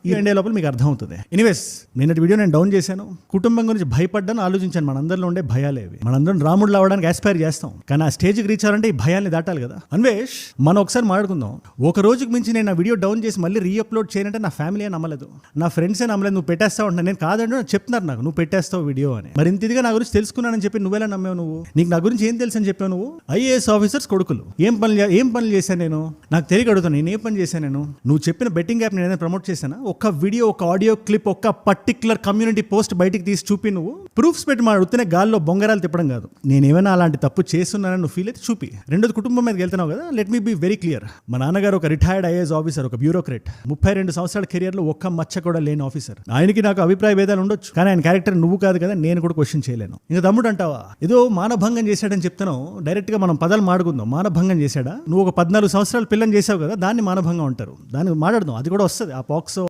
ఈ ఎండే లోపల మీకు అర్థమవుతుంది. ఎనీవేస్ నిన్నటి వీడియో నేను డౌన్ చేశాను. కుటుంబం గురించి భయపడ్డాను, ఆలోచించాను. మనందరిలో ఉండే భయాలేవి. మనందరం రాముడు అవడానికి ఆస్పైర్ చేస్తాం, కానీ ఆ స్టేజ్కి రీచ్ అవ్వాలంటే ఈ భయాల్ని దాటాలి కదా. అన్వేష్, మనం ఒకసారి మాట్లాడుకుందాం. ఒక రోజుకి మించి నేను ఆ వీడియో డౌన్ చేసి మళ్ళీ రీఅప్లోడ్ చేయాలంటే నా ఫ్యామిలీ నమ్మలేదు, నా ఫ్రెండ్సే నమ్మలేదు. నువ్వు పెట్టేస్తావు అంటున్నా. నేను కాదంటే చెప్తున్నారు నాకు, నువ్వు పెట్టేస్తావు వీడియో అని. మరి ఇంత ఇదిగా నా గురించి తెలుసుకున్నానని చెప్పి నువ్వెలా నమ్మావు? నువ్వు నీకు నా గురించి ఏం తెలుసు అని చెప్పావు? నువ్వు ఐఏఎస్ ఆఫీసర్స్ కొడుకులు. ఏం పనులు చేశాను నేను? నాకు తెలియక అడుగుతాను, నేను ఏ పని చేశాను? నువ్వు చెప్పిన బెట్టింగ్ యాప్ నేను ప్రమోట్ చేశానా? ఒక్క వీడియో, ఒక ఆడియో క్లిప్, ఒక్క పర్టికులర్ కమ్యూనిటీ పోస్ట్ బయటికి తీసి చూపి నువ్వు ప్రూఫ్స్ పెట్టి మా ఉత్తినే గాల్లో బొంగరాలు తిప్పడం కాదు. నేను ఏమైనా అలాంటి తప్పు చేస్తున్నానని నువ్వు ఫీల్ అయితే చూపి. రెండోది, కుటుంబం మీదకి వెళ్తున్నావు కదా, let me be very clear. మా నాన్నగారు ఒక రిటైర్డ్ ఐఏఎస్ ఆఫీసర్, ఒక బ్యూరోక్రేట్, 32 సంవత్సరాల కెరియర్ లో ఒక్క మచ్చ కూడా లేని ఆఫీసర్. ఆయనకి నాకు అభిప్రాయ భేదాలు ఉండొచ్చు, కానీ ఆయన క్యారెక్టర్ నువ్వు కాదు కదా, నేను కూడా క్వశ్చన్ చేయలేను. ఇంకా తమ్ముడు అంటావా, ఏదో మానభంగం చేశాడని చెప్తాను. డైరెక్ట్ గా మనం పదాలు మాడుకుందాం. మానభంగం చేశాడా? నువ్వు ఒక 14 సంవత్సరాల పిల్లని చేసావు కదా, దాన్ని మానభంగం అంటారు. దాన్ని మాట్లాడదాం, అది కూడా వస్తుంది. ఆ పాక్సో